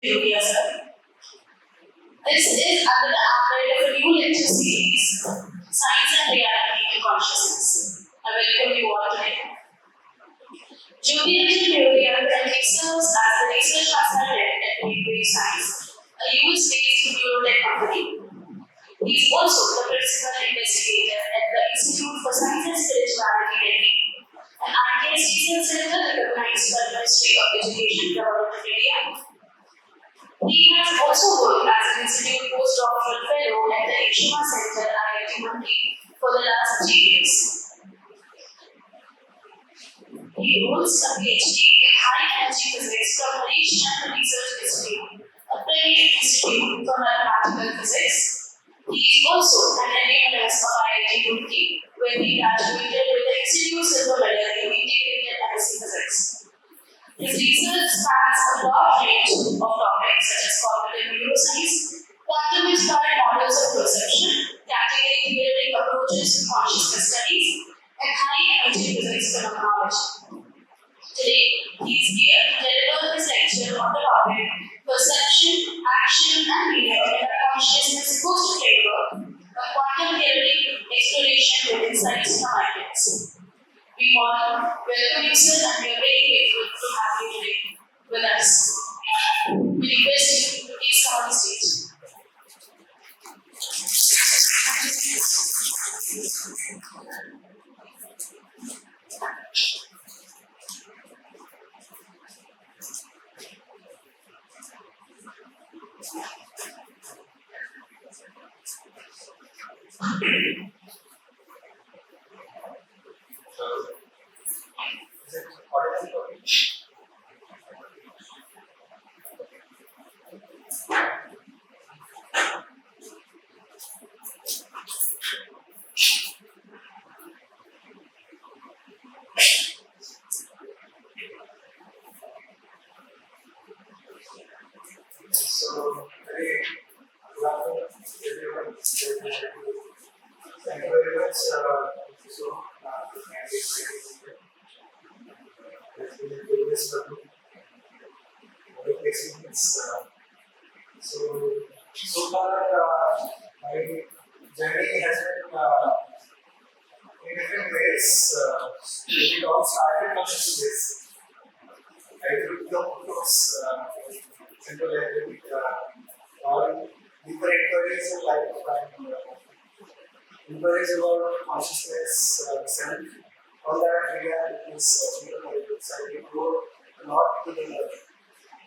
Roorkee, sir. This is under the umbrella of a new lecture series, Science and Reality in Consciousness. I welcome you all today. Roorkee serves as the research consultant at Mediated Science, a US-based neurotech company. He is also the principal investigator at the Institute for Science and Spirituality, Delhi, an IKS research center recognized by the Ministry of Education, Government of India. He has also worked as an institute postdoctoral fellow at the Ishma Center, IIT Roorkee, for the last 3 years. He holds a PhD in high energy physics from Harish Chandra Research Institute, a premier institute for mathematical physics. He is also an alumnus of IIT Roorkee, where he graduated with the Institute Silver Medal in integrated physics. His research spans a broad range of topics such as cognitive neuroscience, quantum-inspired models of perception, category-theoretic approaches to consciousness studies, and high-energy physics phenomenology. Today, he is here to deliver his lecture on the topic Perception, Action, and Meaning in a Consciousness Post-Framework, a quantum-theoretic exploration with insights from IKS. We all welcome you, sir, and we are very grateful to have you today with us. We request you to please come on the stage. Thank you very much. So far, my journey has been in different ways. It all started from this. I took the course, central library, all deeper inquiries in life and inquiries about consciousness, self, all that began in this central library. So I wrote a lot to the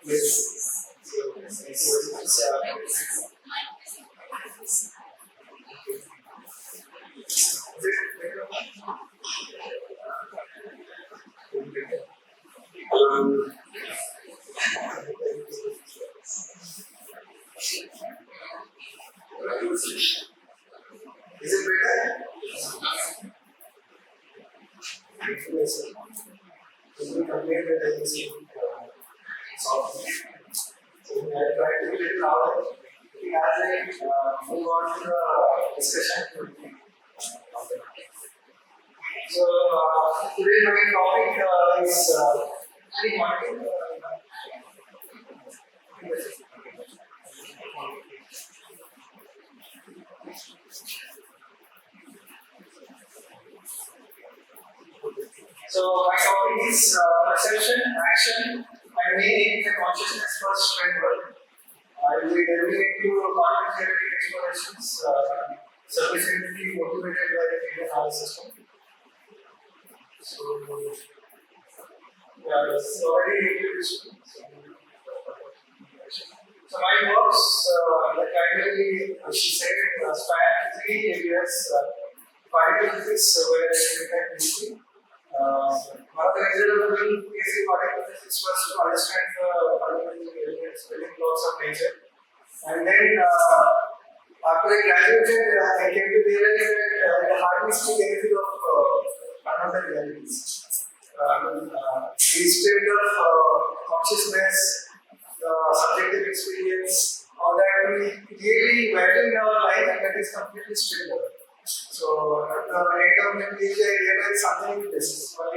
list. So it's Hello. Is it better? Can you complain that I was soft? So I tried to be a little louder. As I move on to the discussion, so today my topic is quantum. So my topic is perception, action, and meaning in the consciousness first framework. I will be delving into quantum-theoretic explorations, sufficiently motivated by the field analysis system. So, yeah, it's already introduced. So my works, primarily, she said, span 3 areas: particle physics, where I look at history. One of the examples is particle physics was to understand the fundamental elements, building blocks of nature. And then, after I graduated, I came to realize that the hardly speak anything of fundamental realities. The state of consciousness, the subjective experience, all that we really value in our life, and that is completely stripped away. So, at the end of my PhD, I realized something is this. When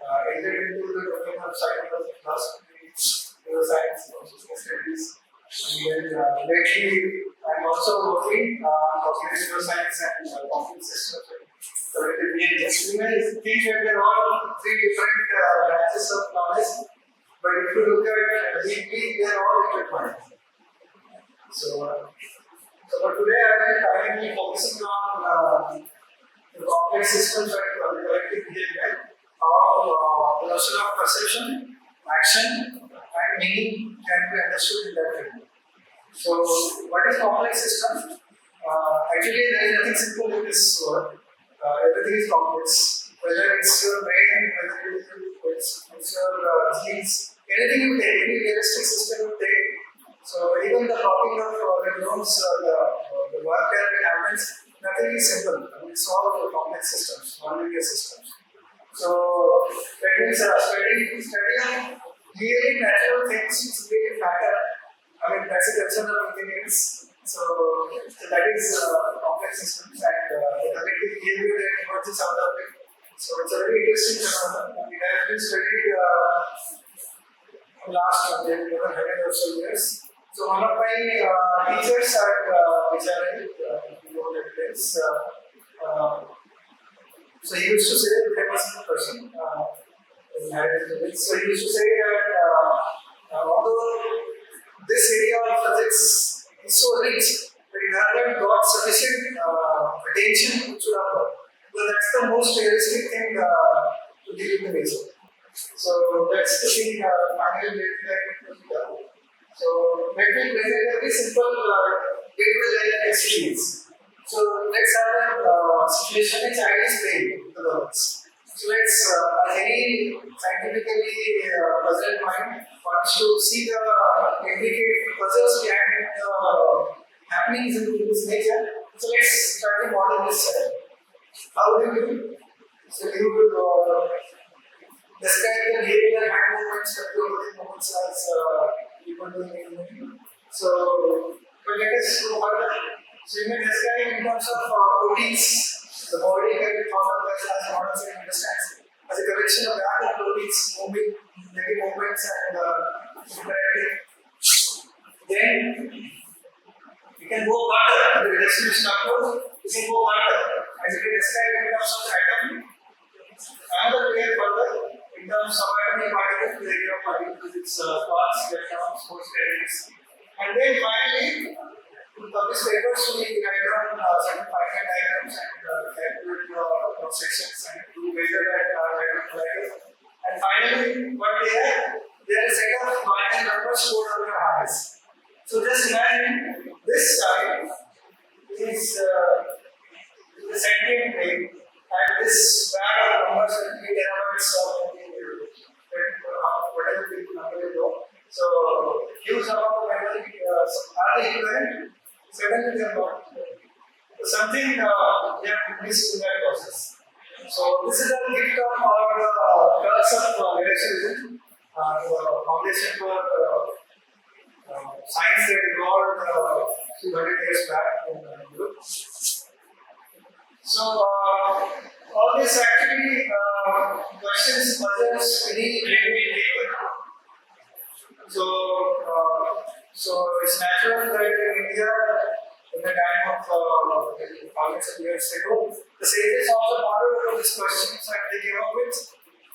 I entered into the domain of psychology, philosophy, neuroscience, social studies. And then lately, I'm also working on cognitive neuroscience and complex systems. You may think that they're all three different branches of knowledge, but if you look at deeply, they're all intertwined. But today I will primarily focusing on the complex systems and collective behavior, how the notion of perception, action, and meaning can be understood in that way. So, what is complex system? Actually, there is nothing simple in this world. Everything is complex. Whether it's your brain, whether it's your genes, anything you take, any realistic system you take. So, even the talking of the drones, the work that happens, nothing is simple. It's all complex systems, nonlinear systems. So, that means studying really natural things is really matter. I mean, that's a concern of engineers. So that is complex systems and the collective behavior that emerges out of it. So it's a very interesting phenomenon. We have been studied last 100 or so years. So one of my teachers at Vicsek, you know that it is. So he used to say, a famous person, so he used to say that although this area of physics is so rich that it hasn't got sufficient attention to our work. Because that's the most realistic thing to deal with the nature. So that's the thing finally that we done. So let me present a very simple day-to-day life experience. So let's have a situation in Chinese plane with the words. So let's any scientifically puzzled mind wants to see the intricate puzzles behind the happenings in this nature. So let's try to model this side. How do you do? So you would describe the behavior, hand movements, spectral movements as people doing engineering. So, but let us go further. So you may describe in terms of proteins. The body can be thought of as modern science understands as a collection of rapid proteins moving, making movements and interacting. Then you can go further. The reduction is not good. You can go further. As you can describe in terms of atom. Another layer further in terms of atomic particles, the area of particles, its quarks, electrons, photons, and then finally. In published papers, we write down certain finite diagrams and calculate cross sections and do measure that diagram collider. And finally, what they are a set of binary numbers stored on your hard disk. So just imagine this side is the sentient brain, and this bag of numbers will be terabytes of whatever the number you know. So huge amount of memory are the equivalent. Suddenly they are not. Something we have missed in that process. So this is a gift of our class of reductionism, the foundation for science that evolved 200 years back in Europe. So all this actually questions, puzzles, any related paper. So it's natural that in India, in the time of thousands of years ago, the sages also pondered over these questions and they came up with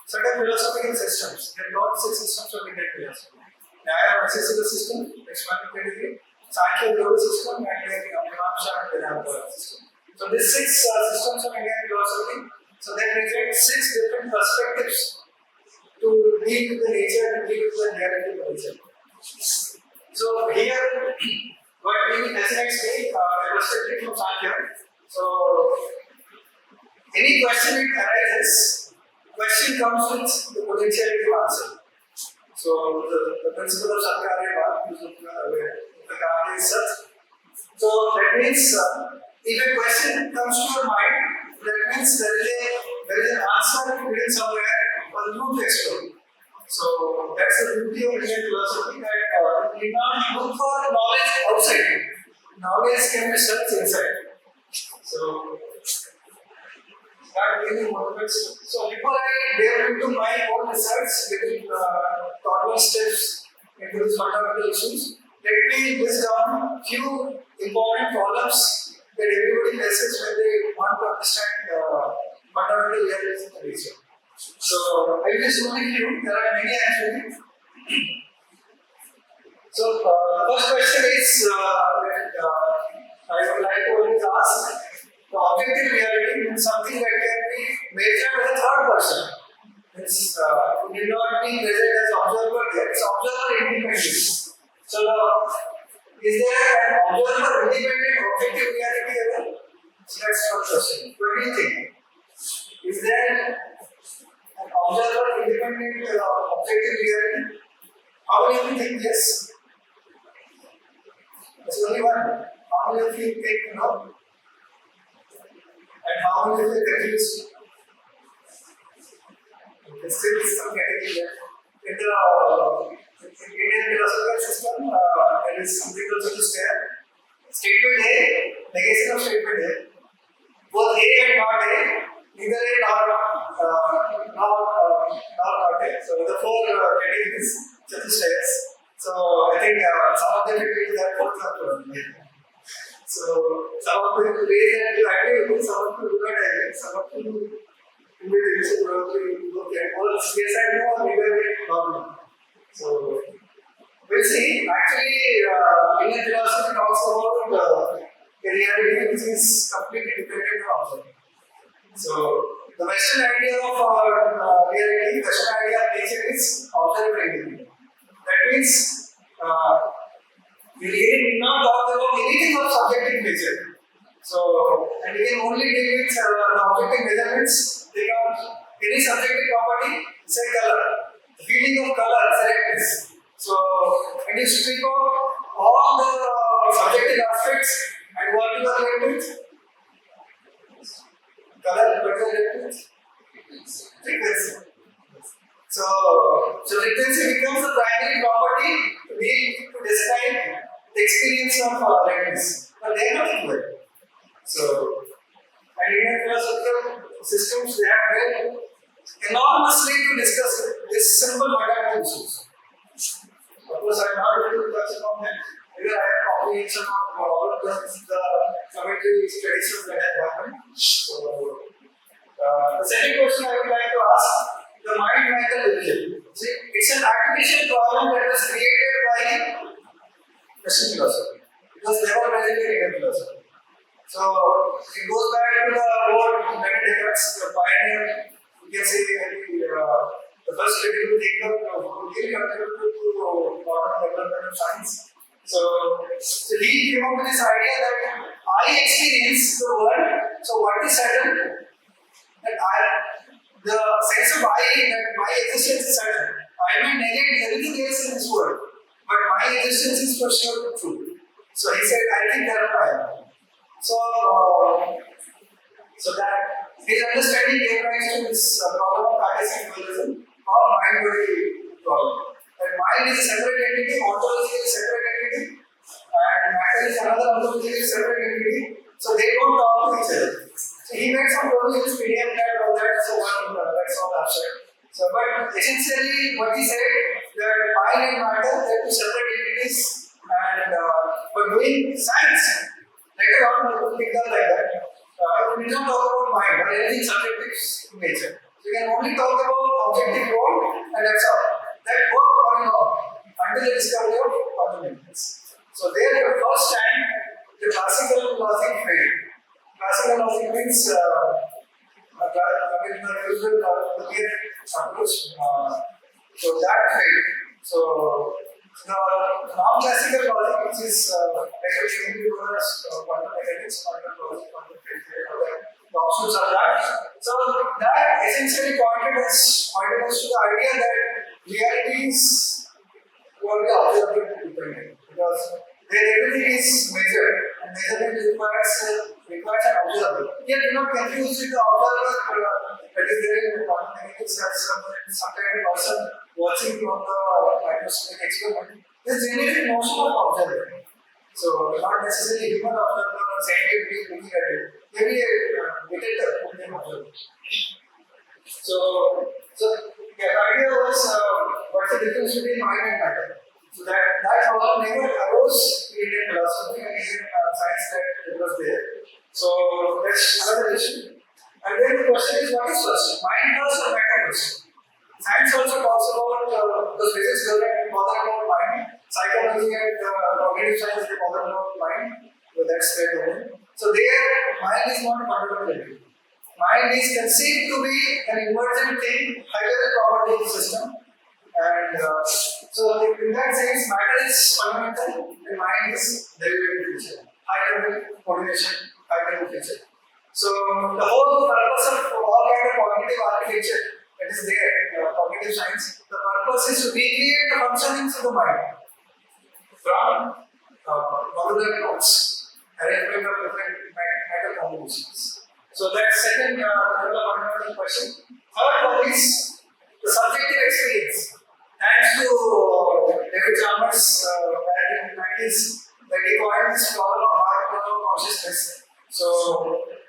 certain philosophical systems. They brought 6 systems of Indian philosophy. Nyaya reciprocal system, expanded category, Sankhya global system, and then Mimamsa and Vedanta system. So these 6 systems of Indian philosophy, so they present 6 different perspectives to deal with the nature, to deal with the reality of nature. So here, what really fascinates me, perspective from Sankhya. So any question it arises, question comes with the potentiality to answer. So the principle of Satyareva is the karma is such. So that means if a question comes to your mind, that means there is an answer hidden somewhere for you to explore. So that's the beauty of Indian philosophy that we not look for knowledge outside. Knowledge can be searched inside. So that really motivates me. So before I delve into my own research, little 12 steps into these fundamental issues. Let me list down few important problems that everybody faces when they want to understand fundamental realities in the nature. So I will list only few. There are many actually. So the first question is that I would like to always ask: the objective reality is something that can be measured as a third person. It's need not be present as observer. It's observer independent. So is there an observer independent objective reality ever? So that's one question. What do you think? Is there an observer independent objective reality? How many of you think yes? There's only one. How many of you think no? And how many of you confused? There's still some category left. In the Indian philosophical system, there is something called substrate. Statement A, negation of statement A. Both A and not A, neither A not A. So the four categories substrates. So I think some of them will be that fourth one. So some of them raise and you agree with, some of them do not agree, some of them will probably look at all yes and no or neither problem. So we'll see. Actually, Indian philosophy talks about a reality which is completely dependent on observation. So the Western idea of reality, Western idea of nature is observability. That means we really did not talk about anything of subjective nature. So, and we can only deal with the objective measurements, take out any subjective property, say color. The feeling of color, selectness. So, when you strip out all the subjective aspects and what you are left with, color, what you are left with? Frequency. So frequency becomes the primary property to describe the experience of lightness. But they are not equal. So, and Indian philosophical systems, they have done enormously to discuss this simple fundamental issues. Of course, I am not able to touch upon them. Either I have comprehension of all of the commentary traditions that have happened. So, the second question I would like to ask: the mind-mental division. See, it's an artificial problem that was created by Western philosophy. It was never present in Indian philosophy. So it goes back to the old Descartes, the pioneer. You can say the first critical thinker who really contributed to modern development of science. So he came up with this idea that I experience the world. So what is certain? That the sense of I, that my existence is certain. I may negate everything else in this world, but my existence is for sure true. So he said, I think there are I. So that his understanding gave rise to this problem of IKS-inspired or mind-body problem. That mind is a separate entity, ontology is a separate entity, and matter is another ontologically separate entity. So they don't talk to each other. So he made some proposals, PDF and all that, so that's all abstract. So, but essentially, what he said that mind and matter are two separate entities, and for doing science, later on we will pick up like that. We don't talk about mind or anything subjective in nature. So we can only talk about objective world, and that's all. That work going on until the discovery of quantum mechanics. So there, for the first time, the classical logic failed. Classical logic means the usual European approach. So that failed. So the non-classical logic, which is basically known as quantum mechanics, quantum logic, quantum physics, the options are that. So that essentially pointed us to the idea that reality is purely observable dependent, because where everything is measured, and measurement requires an observer. Yet do not confuse with the observer that is there in the quantum mechanics as some kind of person watching from the microscopic experiment. There is genuine notion of observer. So not necessarily human observer or scientific being looking at it. Maybe a detector looking at observer. So the idea was what's the difference between mind and matter? So that problem never arose in Indian philosophy and Indian science that it was there. So that's another issue. And then the question is, what is first? Mind first or matter first? Science also talks about the physics doesn't bother about mind. Psychology and cognitive science they bother about mind. So that's their domain. So there, mind is not a fundamental entity. Mind is conceived to be an emergent thing, high-level property of the system. And so in that sense, matter is fundamental and mind is derivative feature. High-level coordination, high-level feature. So the whole purpose of all kind of cognitive architecture that is there in cognitive science, the purpose is to recreate the functionings of the mind from modular nodes, arrangement of different matter combinations. So that's second level of fundamental question. Third one is the subjective experience. Thanks to David Chalmers back in the 90s, that he coined this problem of hardcore consciousness. So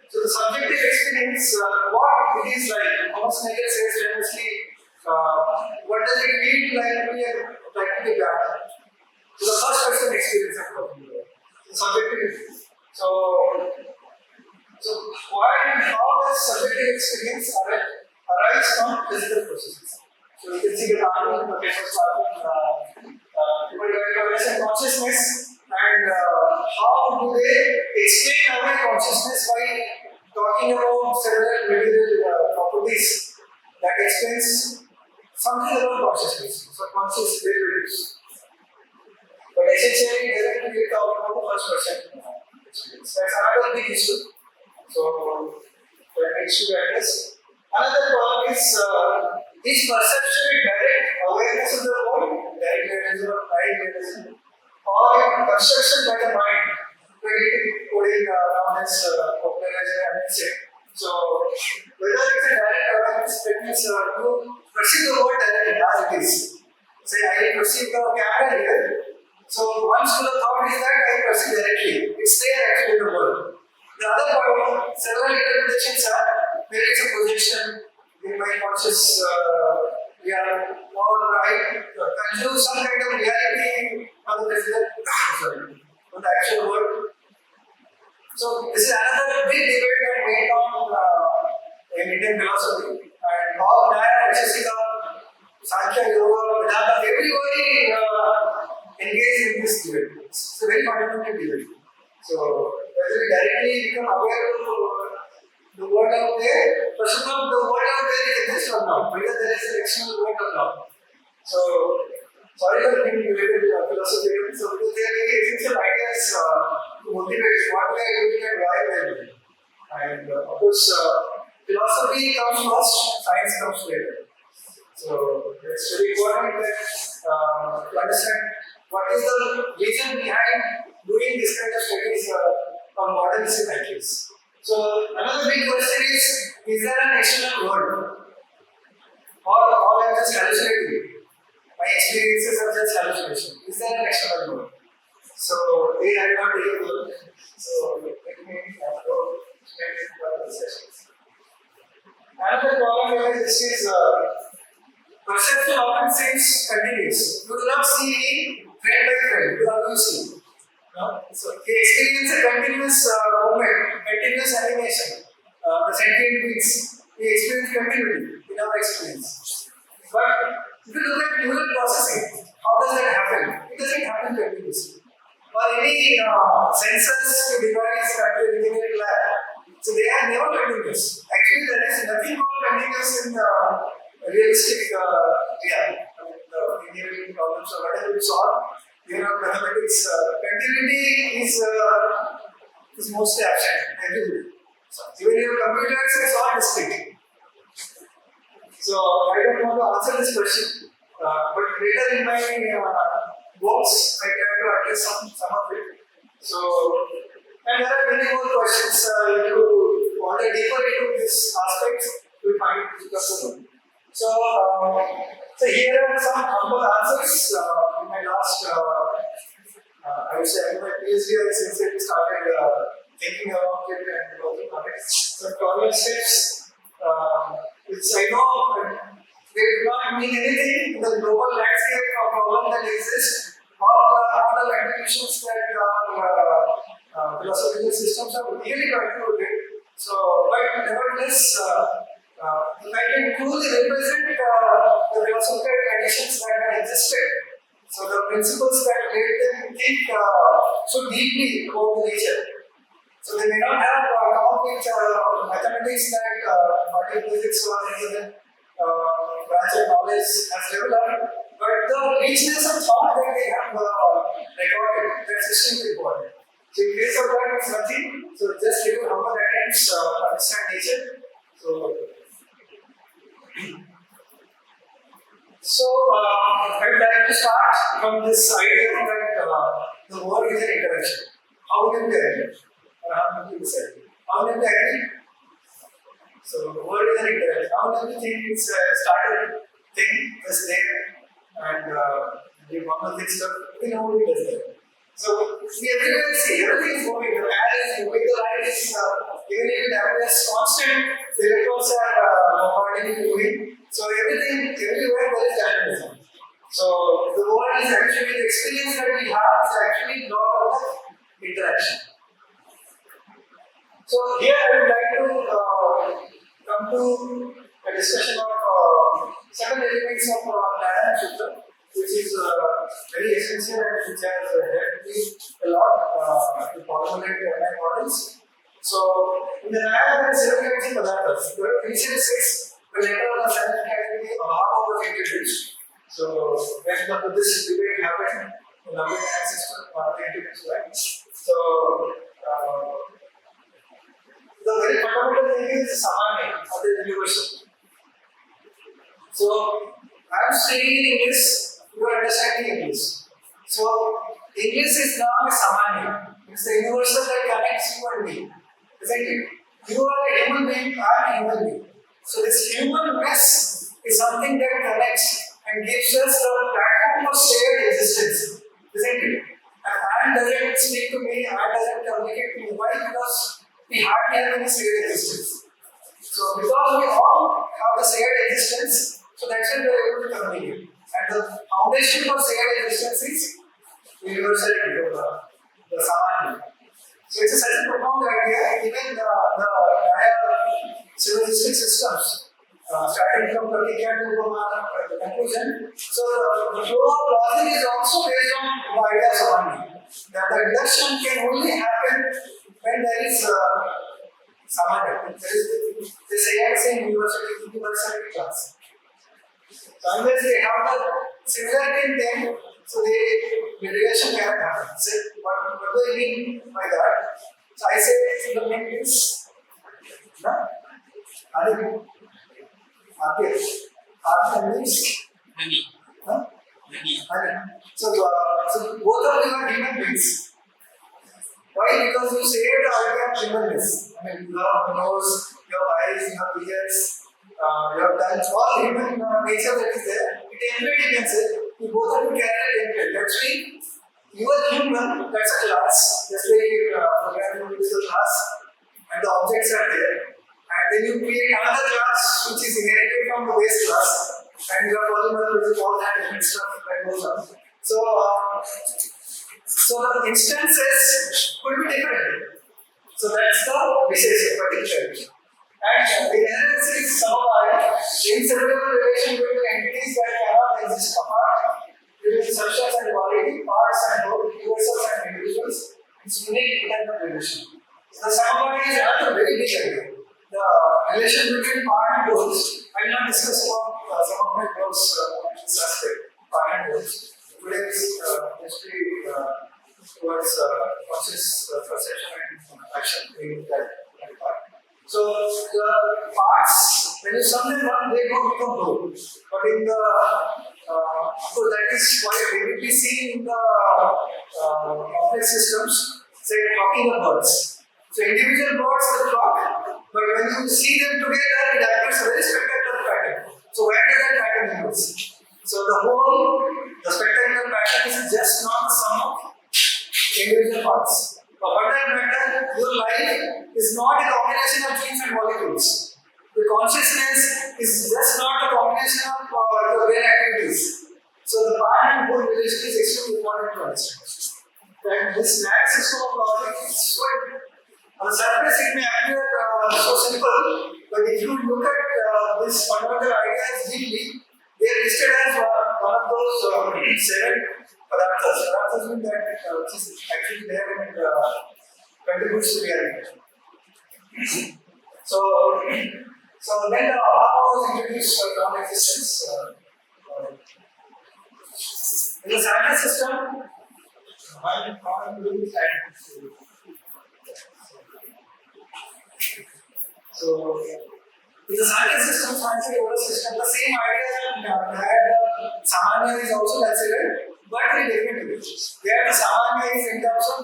the subjective experience, what it is like, Thomas Nagel says famously, what does it feel like to be a practical guy? So the first person experience I'm talking about, the subjective experience. So why and how does subjective experience arise from physical processes? So you can see the pattern in the paper starting people try to understand consciousness and how do they explain away consciousness by talking about several material properties that explains something about consciousness. So conscious derivatives. But essentially, definitely we talk about the first person experience. That's another big issue. So that needs to be addressed. Another problem is perceptual direct awareness of the world, direct realism or direct realism, or construction by the mind. Coding around this popularization and Vicsek. So whether it's a direct awareness, that means you perceive the world directly as it is. Say I perceive the camera here. So one school of thought is that I perceive directly. It's there actually in the world. The other point, several interpretations are there is a projection in my conscious reality, or I conjure some kind of reality on the physical, on the actual world. So this is another big debate that went on in Indian philosophy, and all that, Vicsek, Sankhya, Yoga, Vedanta, everybody engaged in this debate. It's a very fundamental debate. So whether we directly become aware of the world out there, first of all, the world out there exists or not, whether there is an external world or not. So sorry for being related to philosophy. So there are essential ideas to motivate what we are doing and why we are doing. And of course, philosophy comes first, science comes later. So it's very important that to understand what is the reason behind doing this kind of studies on modernism IKS. So another big question is there an external world? Or all I'm just hallucinating? My experiences are just hallucination. Is there an external world? So they have not taken world. So let me explain it in other sessions. Another problem is this is perception often seems continuous. You do not see friend by friend. You have to see. No? So we experience a continuous movement, continuous animation. The sentient beings, we experience continuity in our experience. But if you look at neural processing, how does that happen? It doesn't happen continuously. Or any sensors you devise at your engineering lab, so they are never continuous. Actually, there is nothing more continuous in the realistic reality. The engineering problems or whatever you solve, mathematics, continuity is mostly absent everywhere. So even your computers is all distinct. So I don't want to answer this question, but later in my books I try to address some of it. So, and there are many more questions. If you wander deeper into this aspect, you will find it difficult. So here are some humble answers. In my last, I would say, in my PhD, I sincerely started thinking about it and working on it. Some common steps, which I know they do not mean anything in the global landscape of problem that exists, all the contributions that philosophical systems have really contributed. So, but nevertheless, if I can truly represent the philosophical traditions that have existed, so the principles that made them think so deeply about the nature. So they may not have come up with mathematics that particle physics or any other branch of knowledge has developed, but the richness of thought that they have recorded, that's extremely important. So in case of that, it's nothing. So just little humble attempts to understand nature. So I would like to start from this idea that the world is an interaction. How do we agree? Or how do we decide? How do we agree? So the world is an interaction. How do we think it's started thing is there and we want to fix stuff? We know what it does there. So we everywhere see everything is moving. The air is moving, the light is even if it appears constant, the electrons are bombarding moving. So everything, everywhere there is dynamism. So the world is actually the experience that we have is actually lot of interaction. So here I would like to come to a discussion of certain elements of Narayan Sutra, which is very essential and which has helped me a lot to formulate my models. So in the Narayan and seven kinds of padatras, there are initially 6. The later on the seventh category are all over introduced. So when the Buddhist debate happened, the number of system introduced, right? So the very fundamental thing is samanya or the universal. So I am studying English, you are understanding English. So English is now a samanya. It's the universal that connects you and me. Isn't it? You are a human being, I am a human being. So this humanness is something that connects and gives us the platform of shared existence, isn't it? And man doesn't speak to me, man doesn't communicate to me. Why? Because we hardly have any shared existence. So because we all have the shared existence, so that's why we are able to communicate. And the foundation for shared existence is universality, the samanya. So it's such a profound idea. Even the higher civilistic systems, starting from Pratikya to the conclusion. So the flow of logic is also based on the idea of samanya. That the reduction can only happen when there is samanya. They say universality class. So unless they have the similarity in them, so the relation cannot happen. So what do I mean by that? So I say the name is Adi. Adi means Adi. So both of them are human beings. Why? Because you say the idea of humanness. I mean, you have nose, you have eyes, you have ears, you have tongues, all human nature that is there. It template you can say. You both have to carry a template. That's why you are human, that's a class. That's why programming is a class and the objects are there. And then you create another class which is inherited from the base class and you are polymer with all that different stuff that goes on. So the instances could be different. So that's the Vicsek particular. And the inheritance is somehow inseparable relation between entities that cannot exist apart, between substance and quality, parts and whole, universals and individuals. It's unique independent relation. So the somehow is another very big idea. The relation between part and wholes, I will not discuss about some of my goals in this aspect, part and wholes. Today is mostly towards conscious perception and action in that part. So the parts, when you sum them up, they don't become whole. But in the so that is why we see in the complex systems, say talking of birds. So individual birds will talk, but when you see them together, it appears a very spectacular pattern. So where does that pattern emerge? So the spectacular pattern is just not the sum of individual parts. But for that matter, your life is not a combination of genes and molecules. The consciousness is just not a combination of your brain activities. So the part and whole relation is extremely important to understand. And this NAT system of logic is so on the surface it may appear so simple, but if you look at this fundamental ideas deeply, they are listed as one of those 7 padarthas. Padarthas mean that which is actually there and contributes to reality. So then the Ahava was introduced for non-existence. In the science system, so in the science system, the same idea that Samanya is also considered, but in different ways. There the Samanya is in terms of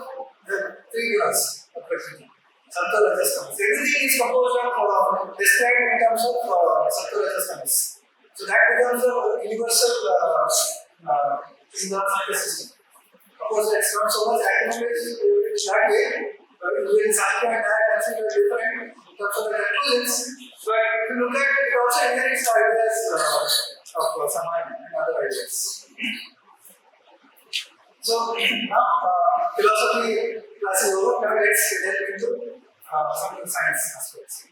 the 3 gunas of Prakriti. Sattva, Rajas, Tamas. Everything is composed of described in terms of Sattva, Rajas, Tamas. So that becomes a universal in the science system. Of course, it's not so much acknowledged that way. In Sankhya and I consider different in terms of the conclusions. But if you look at it, it also inherits ideas of Samanya and other ideas. So now philosophy class is over. Now let's delve into some science aspects.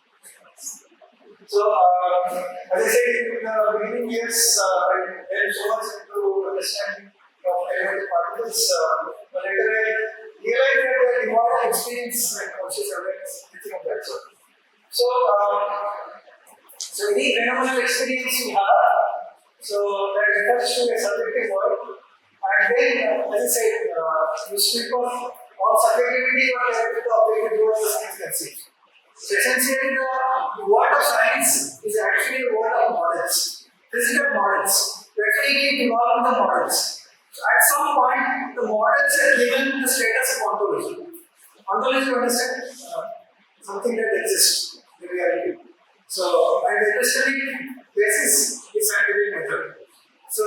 So as I said in the beginning years, I delved so much into understanding of elemental particles. But later I realized that the involved experience and conscious awareness, anything of that sort. So any phenomenal experience you have, so that refers to a subjective world. And then, as I said, you speak of all subjectivity or the objective world of science concept. So essentially, the world of science is actually a world of models, physical models. We actually keep evolving the models. So at some point, the models are given the status of ontology. Ontology, you understand? Something that exists in reality. So, and the understanding basis is scientific method. So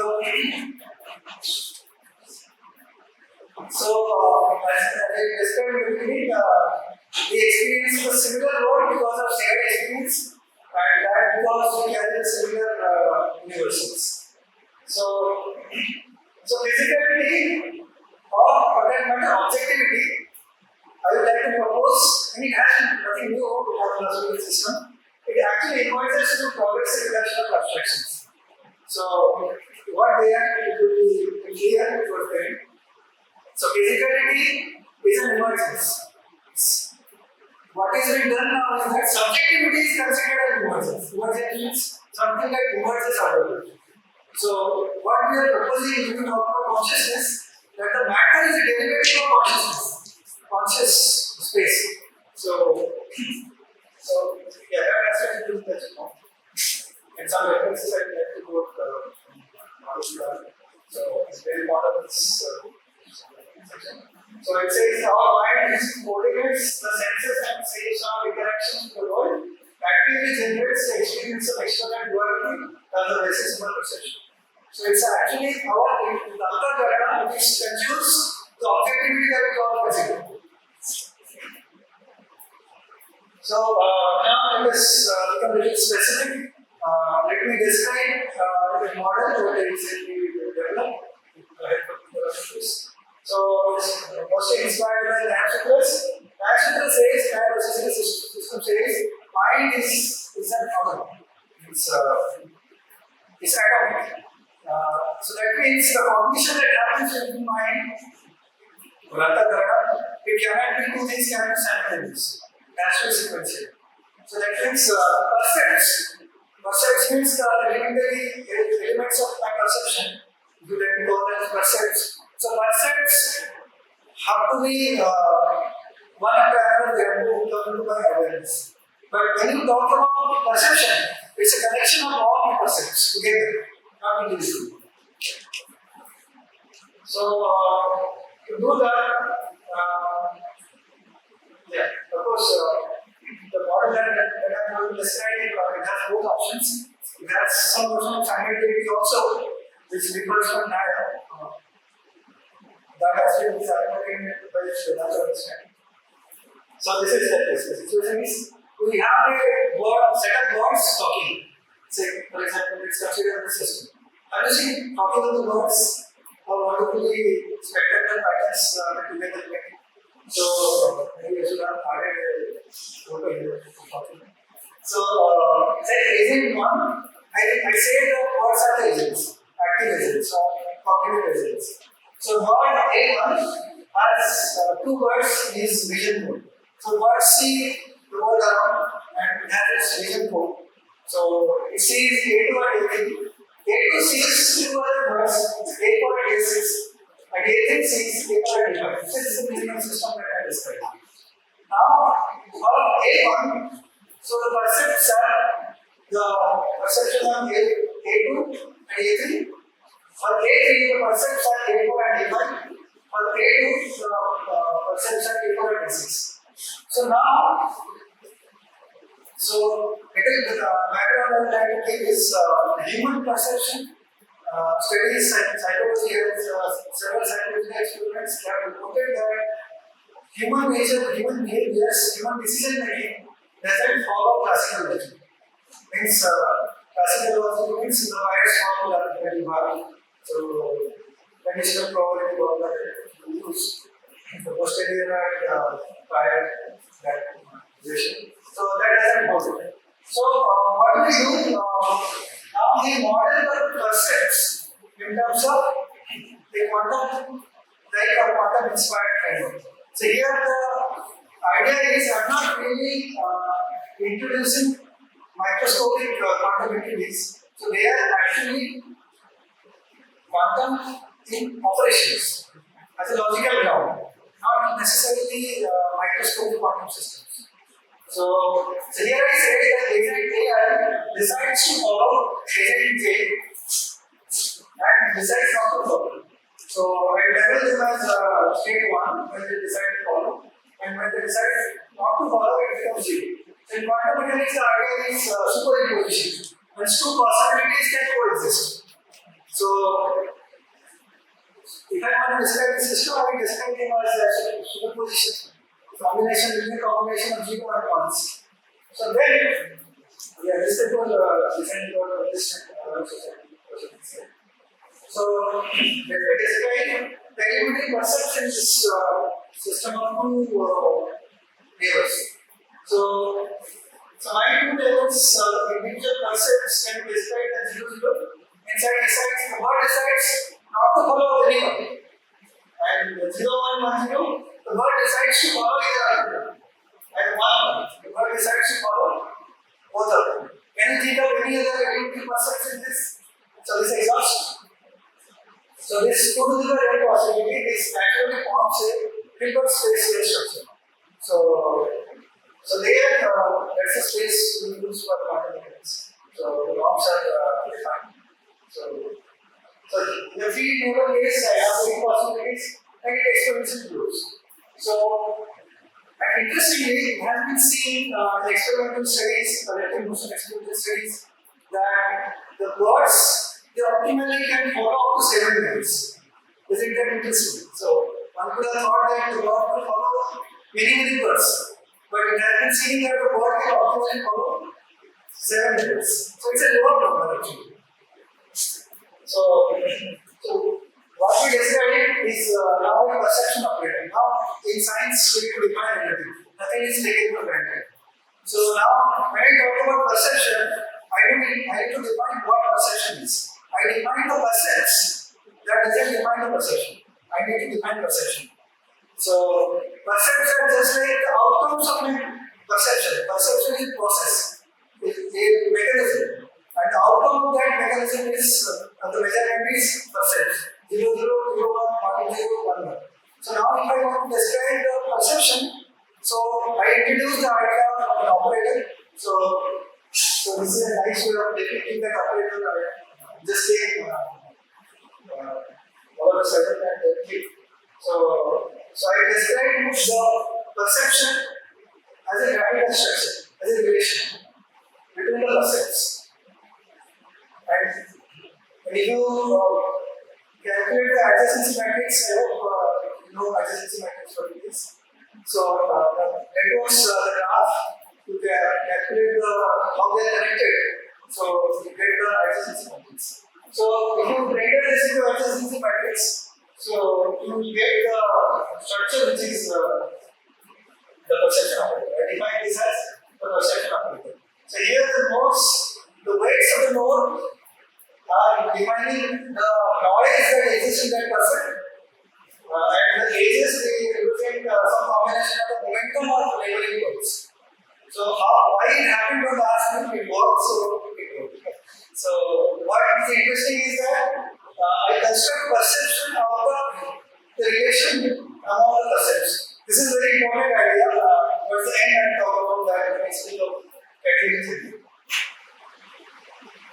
as I described in the beginning, we experience a similar world because of shared experience, and that because we have similar universes. So physicality or for that matter objectivity, I would like to propose, and it has nothing new about the philosophical system. It actually invites us to progressive reduction of abstractions. So what they are, it will be clear towards the end. So physicality is an emergence. What is being done now is that subjectivity is considered as emergence. Emergence means something that emerges out of it. So what we are proposing is to talk about consciousness, that the matter is a derivative of consciousness, conscious space. So yeah, that aspect is touched upon. And some references I would like to go so it's very part of this section. So it says our mind is coordinates the senses and saves our interactions with the world, actively generates the experience of external duality as the basis of our perception. So it's actually our antanglement which consumes the objectivity that we call physical. So now let us become a little specific. Let me describe the model that is developed. So it's mostly inspired by the Navier. Navier says, the system says, mind is an organ. It's atomic. So that means the cognition that happens in the mind, it cannot be two things cannot be simultaneous. It has to be sequential. So that means percepts. Percepts means the elementary elements of my perception. You can call them percepts. So percepts have to be one after another, they have to come into my awareness. But when you talk about perception, it's a connection of all my percepts together, not individually. So to do that, of course, the model that I'm going to describe, it has both options. It has some version of simultaneity also, which refers to that has been accommodated by another understanding. So this is like this. The situation is we have a set of words talking. Say, for example, let's consider the system. I'm just talking about the words how wonderfully spectacular patterns together make. So maybe I should have added a photo here. So say agent one, I say the words are the agents, active agents or cognitive agents. So word A1 has two words is vision mode. So words see the world around and it has its vision mode. So it sees A2 and A3. A2 sees two other words, A4 and A6, and A3 sees A4 and A5. This is the meaning system that I described. Now, for A1, so the percepts are the perception of A2 and A3. For A3, the percepts are A4 and A5. For A2, the percepts are A4 and A6. So now, so the background I would like to give is human perception. Studies psychology has several psychological experiments have reported that human nature, human behaviors, human decision making doesn't follow classical logic. Means classical logic means the highest form that you have. So conditional probability of that you use the posterior and prior that relation. So that doesn't hold it. So what do we do? Now we model the percepts in terms of the quantum, like a quantum-inspired framework. So here the idea is I'm not really introducing microscopic quantum entities. So they are actually quantum in operations as a logical ground, not necessarily microscopic quantum systems. So here I say that agent A decides to follow agent J and decides not to follow. So I label them as state 1 when they decide to follow, and when they decide not to follow, it becomes 0. So in quantum mechanics, the idea is superposition, when two possibilities can coexist. So if I want to describe the system, I will describe them as a superposition. Combination between combination of 0 and 1s. So then, this is what design for this society. So let me describe the elementary perception is system of two layers. So my two layers, individual percepts can be described as 0, 0. Inside decides the word decides not to follow anyone, and 0, 1, 1, 0. The word decides to follow either of them. And 1, the word decides to follow both of them. Can you think of any other elementary percepts in this? So this is exhaust. So this 2 to the n possibility is actually forms a Hilbert space structure. So there that's a space we use for quantum mechanics. So the norms are defined. So in the field neural case, I have 3 possibilities and it exponentially grows. So, and interestingly, it has been seen in experimental studies, collective motion experimental studies, that the birds they optimally can follow up to 7 minutes. Isn't that interesting? So, one could have thought that the bird will follow many birds, but it has been seen that the bird can optimally follow 7 minutes. So, it's a lower number actually. So what we described is now a perception operator. Now, in science, we define anything. Nothing is taken for granted. So now, when I talk about perception, I need to define what perception is. I define the percepts. That doesn't define the perception. I need to define perception. So percepts are just like the outcomes of my perception. Perception is process. It's a mechanism. And the outcome of that mechanism is the measurement is percept. 0, 0, 0, 1, 1, 0, 1, 1. So now if I want to describe the perception, so I introduce the idea of an operator. So this is a nice way of depicting that operator. Just saying all of a sudden and then click. So I describe the perception as a graphical structure, as a relation between the percepts. And if you calculate the adjacency matrix, I hope you know adjacency matrix for this. So that was the graph to calculate how they are connected. So you get the adjacency matrix. So if you render this into adjacency matrix, so you will get the structure which is the perception operator. I define this as the perception operator. So here the weights of the node are defining the noise that exists in that person, and the edges they represent some combination of the momentum of labeling words. So why it happened on the last week, it works, so it works. So what is interesting is that I construct perception of the relation among the percepts. This is a very important idea. Towards the end, I will talk about that when I speak of category-theoretic.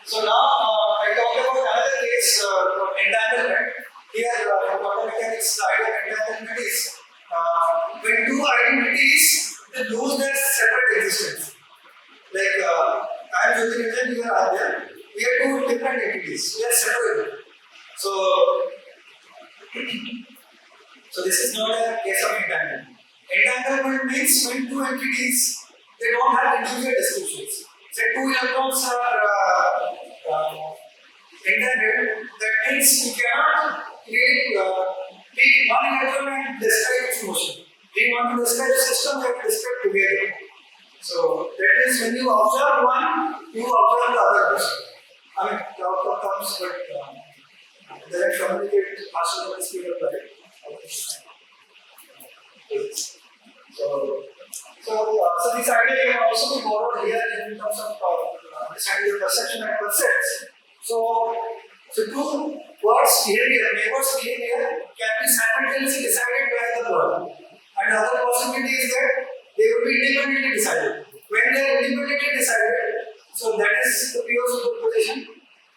So now I talk about another case of entanglement. Here, from quantum mechanics, the idea of entanglement is when two identities they lose their separate existence. Like I am Jyotirranjan, you are Adya. We are two different entities. We are separate. So this is not a case of entanglement. Entanglement means when two entities they don't have individual descriptions. Say two electrons are entangled. That means you cannot take one electron and describe its motion. If you want to describe the system, you have to describe together. So that means when you observe one, you observe the other person. I mean, the outcome comes, but doesn't communicate faster than the speed of light. So this idea can also be borrowed here in terms of understanding the perception and percepts. So two words behavior, neighbors' behavior can be simultaneously decided by the word. And the other possibility is that they will be independently decided. When they are independently decided, so that is the pure superposition.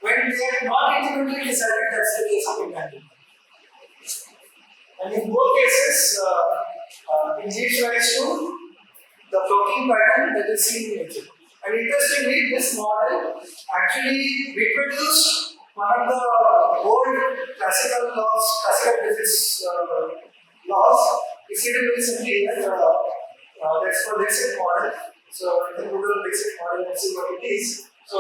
When they are not independently decided, that's the case of entanglement. And in both cases, it gives rise to the flocking pattern that is seen in nature. And interestingly, this model actually reproduced one of the old classical laws, classical physics laws. We see it recently, that's for Vicsek model. So you can Google Vicsek model and see what it is. So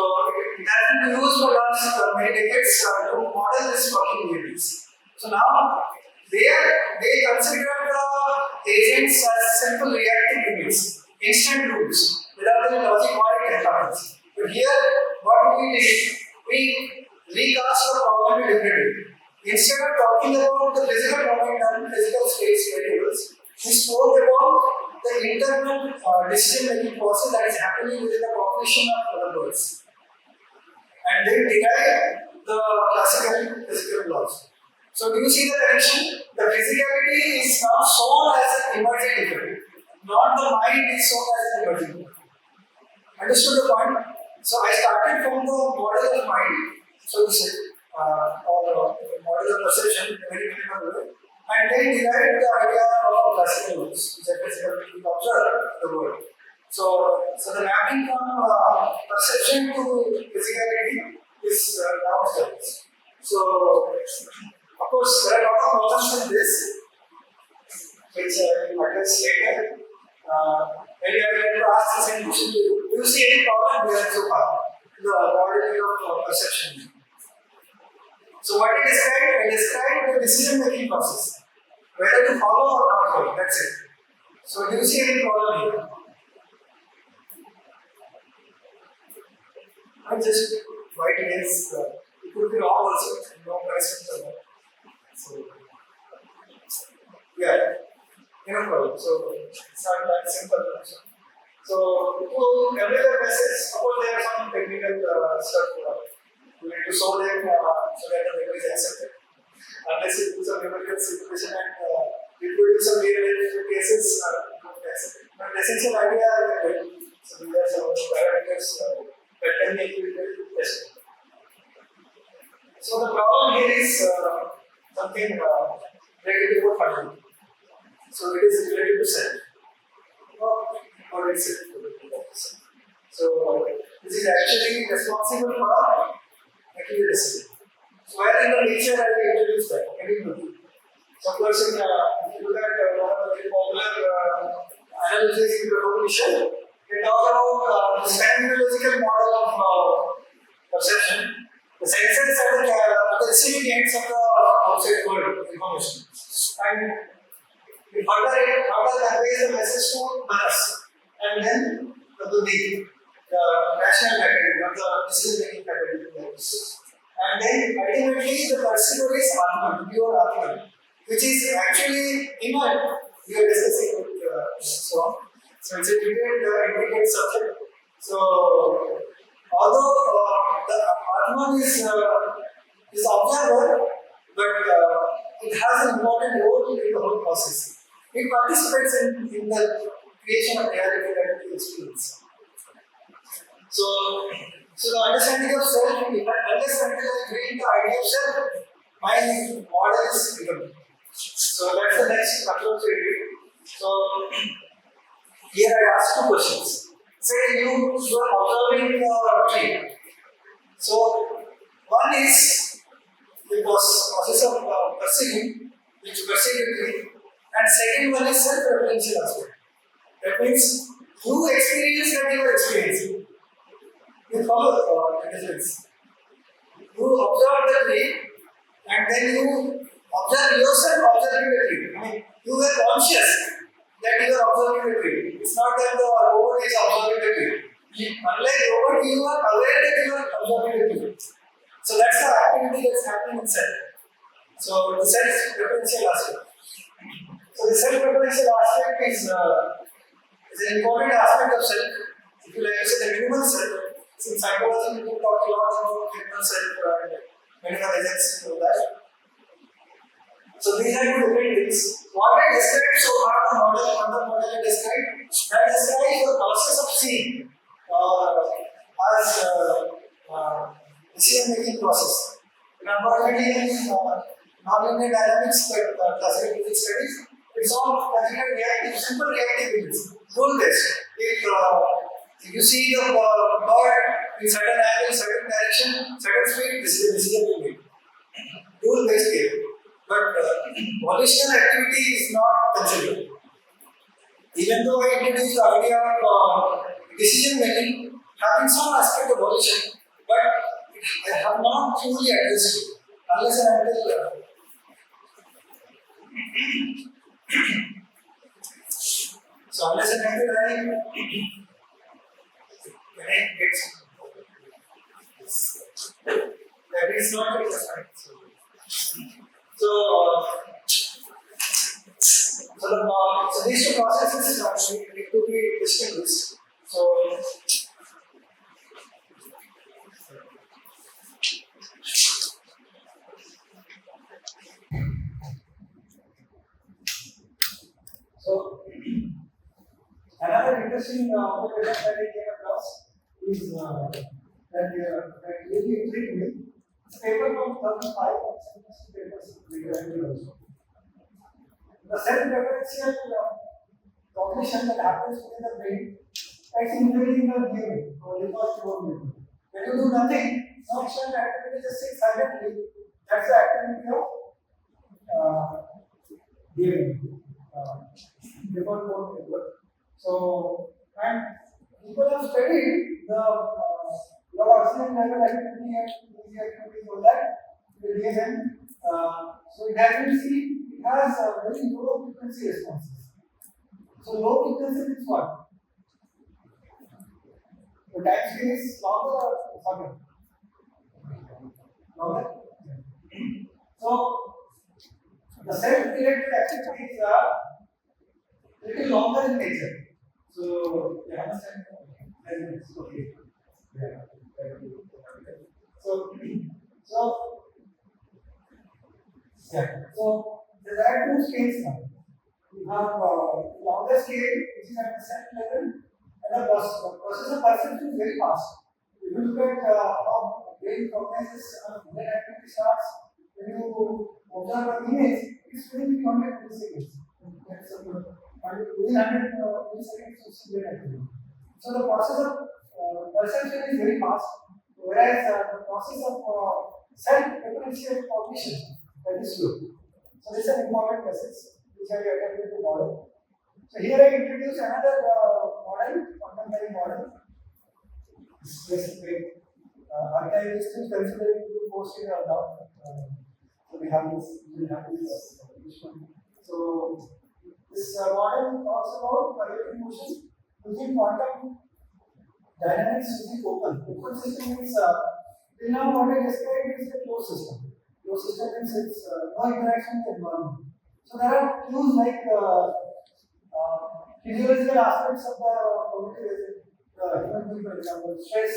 it has been used for last many decades to model this flocking behaviors. So now they consider the agents as simple reactive units, instant rules, without any logic why it happens. But here, what we did, we recast the problem differently. Instead of talking about the physical momentum, physical space variables, we spoke about the internal decision-making process that is happening within the population of other birds. And then derive the classical physical laws. So do you see the connection? The physicality is now shown as an emerging effect, not the mind is shown as an emerging effect. Understood the point? So I started from the model of mind, so to say, or model of perception in a very minimal way, and then derived the idea of classical laws, which are basically observe the world. So the mapping from perception to physicality is now established. So of course, there are a lot of problems in this, which I will address later. Maybe I will ask the same question to you. Do you see any problem here so far? The modeling of perception. So what I described the decision-making process. Whether to follow or not follow, that's it. So do you see any problem here? I just write against it could be wrong also, no price or not. So yeah, no problem. So it's not that simple. So to every message, of course there are some technical stuff you need to solve them so that the memory is accepted. Unless you do some numerical simulation and reproduce some real-life cases, not accepted. But the essential idea is that so these are some parameters that can make you tested. So the problem here is something related to funding. So it is related to self. Or it's self. So this is actually responsible for accuracy. So where in the nature I will introduce that? So of course, if you look at one of the very popular analysis in recognition, we talk about the phenomenological model of perception. The sensors are the conveys the message to us, and then the buddhi, the rational faculty, not the decision-making faculty. And then ultimately the perceptual is Atman, pure Atman, which is actually inert. We are discussing with Sohom. So it's a integrated subject. So although the Atman is observer, but it has an important role in the whole process. It participates in the creation of reality that we experience. So the understanding of self, unless until I bring the idea of self, my model is incomplete. So that's the next approach we do. So here I ask two questions. Say you are observing a tree. So one is the process of perceiving, which you perceive the tree, and second one is self-referential aspect. That means you experience that you are experiencing. You follow the difference. You observe the tree, and then you observe yourself observing the tree. I mean, you are conscious that you are observing the tree. It's not that the robot is observing the tree. Unlike robot, you are aware that you are observing the tree. So that's the activity that's happening inside. So the self-referential aspect. So the self-referential aspect is an important aspect of self. If you like to say the human self, in psychology we talk a lot about human self and medical agents and all that. So these are two different things. What I described so far, the model, another model I described, that describes the process of seeing as decision-making process. In unfortunately, in nonlinear dynamics, classical physics studies, it's all considered reactive, simple reactive physics, rule-based. If you see the bird in certain angle, certain direction, certain speed, this is a decision you make. Rule-based game. But volitional activity is not considered. Even though I introduced the idea of decision making having some aspect of volition, but I have not truly addressed it unless and until so unless and until when I get that is not the right. So these two processes need to be distinguished. So another interesting observation that I came across is that really intrigued me. It's a paper from 2005, papers regarding also. The self-referential cognition that happens within the brain is included in the game or default mode. When you do nothing, no external activity, just sit silently. That's the activity of gaming, default mode. So, and people have studied the low oxygen level activity and easy activities of that with game. So it has been seen. It has very low frequency responses. So low frequency means what? The time scale is longer or shorter? Longer. So the self-directed activities are little longer in nature. So you understand? Okay. Yeah. So there are two scales now. You have longer scale, which is at the set level, and the process of perception is very fast. If you look at how brain cognizes when activity starts, when you observe an image, it's within 100 milliseconds. And within 100 milliseconds, you see brain activity. So the process of perception is very fast, whereas the process of self-referential cognition that is slow. So this is an important message which I attempted to model. So here I introduce another model, quantum-theoretic model. Basically, archive is still considering to post it or not. So we have this one. So This model talks about electric motion using quantum dynamics using open. Open system means till now what I described is a closed system. Closed system means it's no interaction with the environment. So there are cues like physiological aspects of the cognitive human being, for example, stress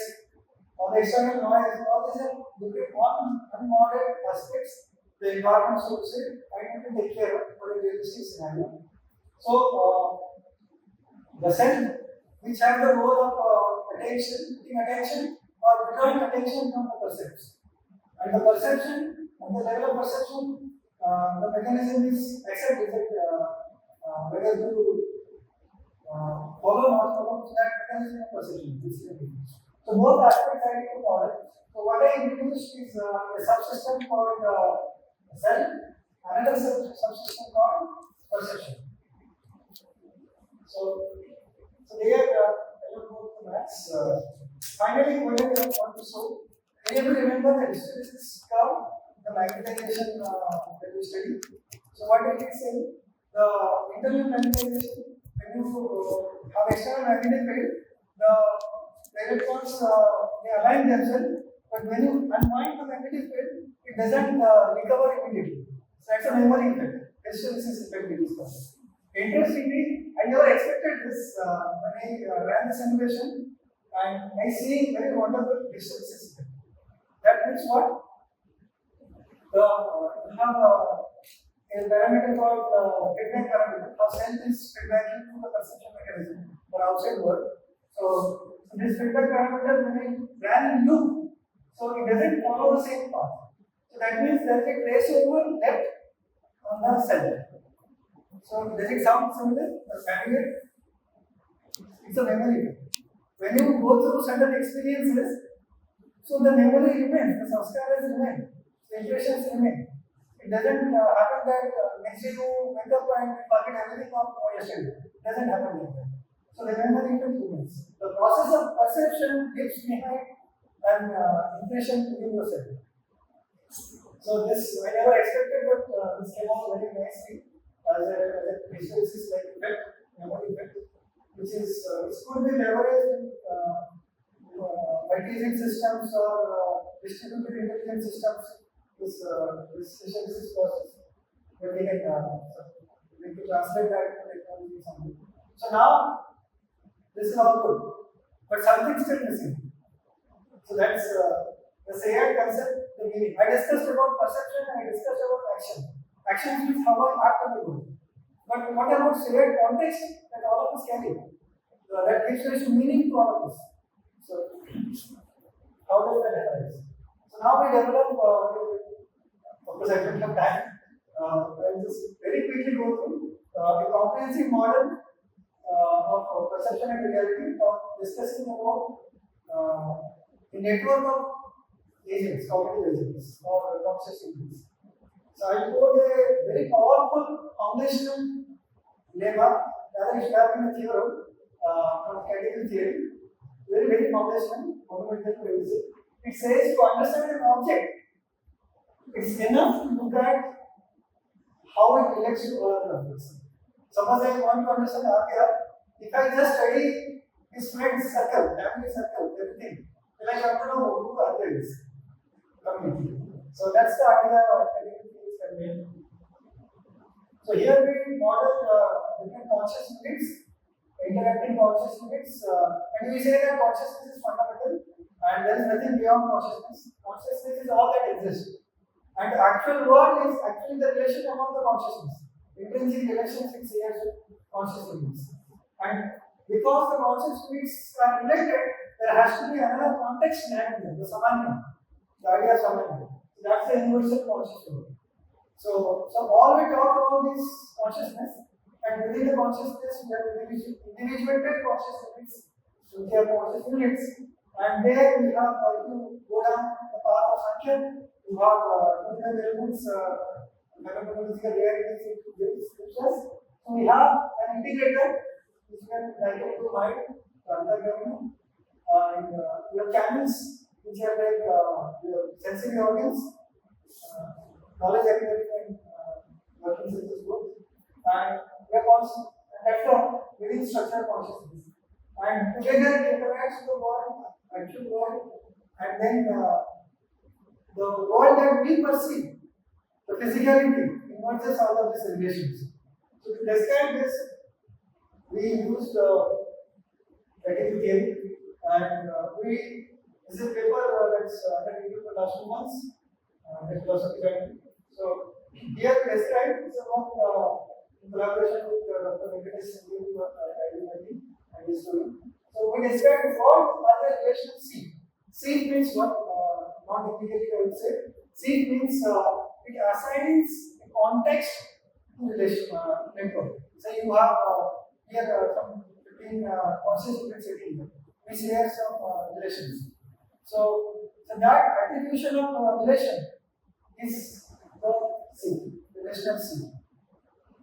or the external noise. All these are different unmodeled aspects the environment, so to say, I need to take care of for a realistic scenario. So the cell which have the role of attention, putting attention or withdrawing attention from the perception. And the perception, at the level of perception, the mechanism is accept reject whether to follow or not follow that mechanism of perception. So both aspects I need to model. So what I introduced is a subsystem called cell, another subsystem called perception. So there I will go to maths. Finally, what I want to show, can you remember the hysteresis curve, the magnetization that we studied? So what did it say? The internal magnetization, when you have external magnetic field, the electrons they align themselves, but when you unwind the magnetic field, it doesn't recover immediately. So that's a memory effect. Hysteresis effect it is called. Interestingly, I never expected this when I ran the simulation, and I see very wonderful hysteresis effect. That means what? You have a parameter called feedback parameter. How cell is feedbacking to the perception mechanism for outside world. So this feedback parameter, when I ran in loop, so it doesn't follow the same path. So that means there is a trace over left on the cell. So does it sound similar or familiar? It's a memory. When you go through certain experiences, so the memory remains, the samskaras remain, the impressions remain. It doesn't happen that next day you wake up and forget everything of yesterday. It doesn't happen like that. So the memory remains. The process of perception leaves behind an impression within yourself. So this I never expected, but this came out very nicely as a hysteresis like effect, memory effect, which could be leveraged in multi-agent systems or distributed intelligence systems. This hysteresis process, but we can translate that to technology something. So now this is all good, but something still missing. So that's the SAID concept, the meaning. I discussed about perception and I discussed about action. Action means how I act on the world. But what about SAID context that all of us carry? That gives rise to meaning to all of us. So how does that arise? So now we develop, of course I don't have time, I'll just very quickly go through a comprehensive model of perception and reality, discussing about the network of agents, cognitive agents, or conscious agents. So I quote a very powerful foundational lemma that is described in a theorem from category theory, very foundational, fundamental basic. It says to understand an object, it's enough to look at how it relates to other objects. Suppose I want to understand RPR, if I just study his friend's circle, family circle, everything, then I have to know who the other is. So that's the idea of category theory. So here we model different conscious units, interacting conscious units, and we say that consciousness is fundamental and there is nothing beyond consciousness. Consciousness is all that exists. And the actual world is actually the relation among the consciousness. Intrinsic relations in conscious units. And because the conscious units are related, there has to be another context behind them, the samanya, the idea of samanya. So that's the universal conscious world. So all we talk about is consciousness, and within the consciousness we have individuated conscious units. So we have conscious units, and there we have, if you go down the path of Sankhya, you have two elements, phenomenological realities, scriptures. So we have an integrator, which we have divided to mind, entanglement, and we have channels, which are like sensory organs, knowledge acquisition and working senses both, and we are constant, and that's the within structural consciousness. And together it interacts with the world, actual world, and then the world that we perceive, the physicality, emerges out of these relations. So to describe this, we used category theory, and this is a paper that's under review for last 2 months, the philosophy. So here we describe it's about in collaboration with Dr. Vicsek and his student. So we describe what are the relational seed. Seed means what? Not immediately I would say. Seed means it assigns a context to relation network. So you have here some 15 conscious units sitting here. We share some relations. So that attribution of relation is the seed, relational seed.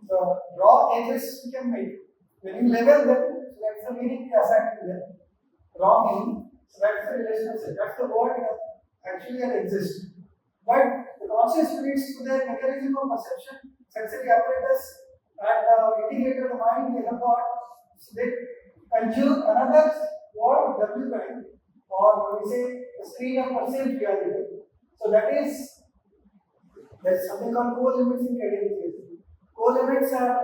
The raw edges we can make. When you label them, so that's the meaning we assign to them. Raw meaning, so that's the relational seed. That's the word actually that exists. But the conscious units to their mechanism of perception, sensory apparatus, and integrated mind, they have got, so they conjure another word, W prime, or we say the screen of perceived reality. So there's something called colimits in category. Colimits are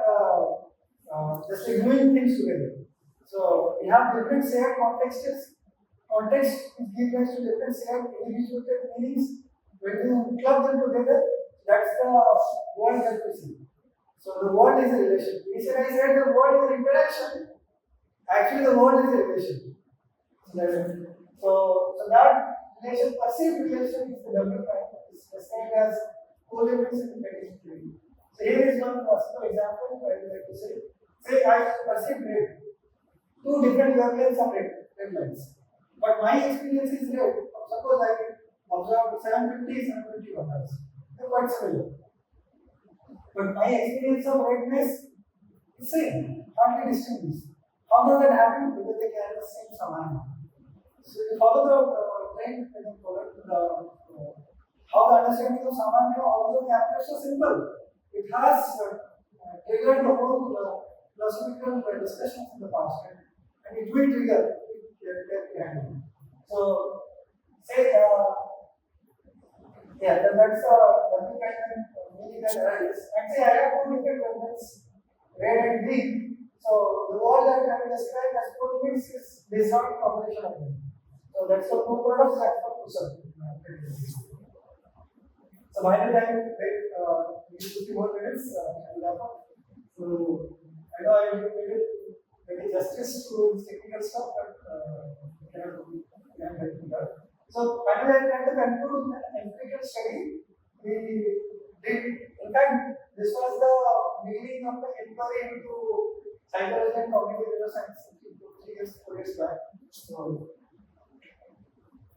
just gluing things together. So we have different shared contexts. Context is given rise to different shared individuated meanings. When you club them together, that's the world that we see. So the world is a relation. Initially I said the world is an interaction. Actually the world is a relation. So that relation, perceived relation is the W prime. It's described as colimits in category theory. So here is one possible example I would like to say. Say I perceive red. Two different wavelengths of red lines. But my experience is red. Suppose I observe 750, 750 colors. They're quite similar. But my experience of redness is same, hardly distinguished. How does that happen? Because they carry the same samana. So you follow the trend and how the understanding of samana, although the appears so simple, it has triggered the whole philosophical discussions in the past, and it will trigger it. So, say, that's one kind of meaning that arises. And say, I have two different wavelengths, red and green. So, the wall that I will describe as colimits is based on combination of them. So, that's the two products that for Kusam. So, by the time we need 50 more minutes, I will wrap up. So, I know I will make justice to this technical stuff, but so finally I tried to conclude an empirical study. We did, in fact, this was the beginning of the inquiry into psychology and cognitive neuroscience 4 years back.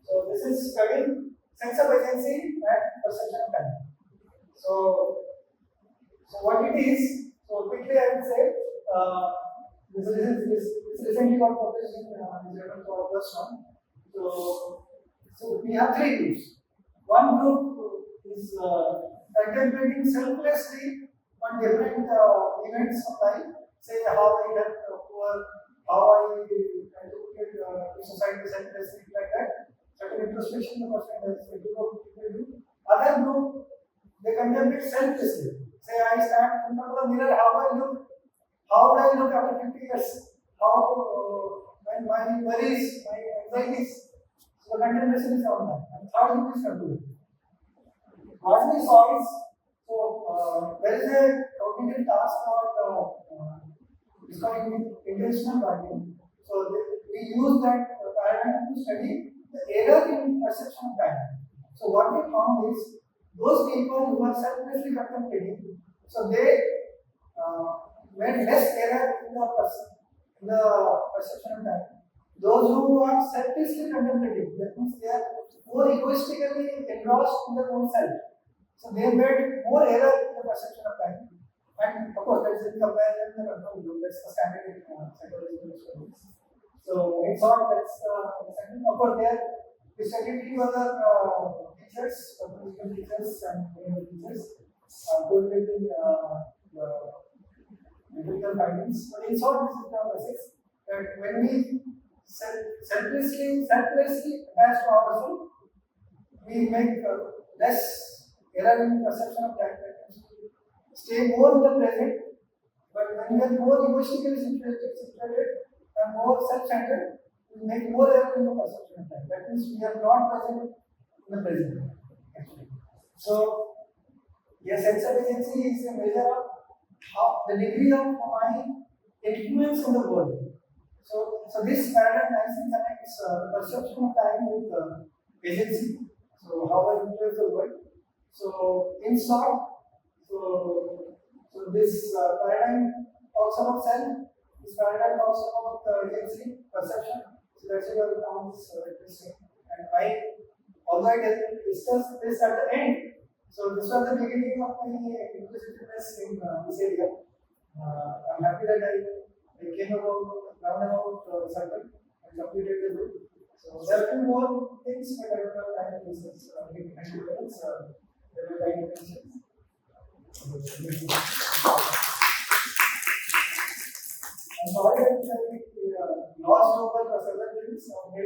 So this is studying sense of agency and perception of time. So what it is, so quickly I would say, this recently got published in Journal for +1. So we have 3 groups. One group is contemplating selflessly on different events of life. Say how I help the poor, how I educate the society selflessly, like that. Certain introspection the person does. Other group, they contemplate selflessly. Say I stand in front of the mirror, how do I look? How would I look after 50 years? How when my worries, my anxieties. So contemplation is on that. And third group is control. What we saw is, so there is a cognitive task called it's called intentional guarding. So we use that paradigm to study the error in perception of time. So what we found is those people who are selflessly contemplating, so they made less error in the perception of time. Those who are selflessly contemplative, that means they are more egoistically engrossed in their own self. So they made more error in the perception of time. And of course, that's in comparison to the control group. That's the standard in psychological studies. So in short, that's the second. Of course, there we studied 2 other teachers, psychological teachers and medical teachers, who were taking empirical findings. But in short, this is the message that when we selflessly attach to ourselves, we make less error in perception of time patterns. Stay more in the present, but when we are more emotionally situated and more self-centered, we make more error in the perception of time. That means we are not present in the present. Actually. So, yes, sense of agency is a measure of how the degree of my influence in the world. So this paradigm nicely connects perception of time with agency. So how I influence the world. So in short, so this paradigm talks about self. This paradigm talks about agency, perception. So that's why I found this interesting. And although I discussed this at the end, so this was the beginning of my inclusiveness in this area. I'm happy that I came about roundabout circle and completed the book. So there are a few more things, but I don't have time to discuss. There were time questions. I'm sorry that I lost over several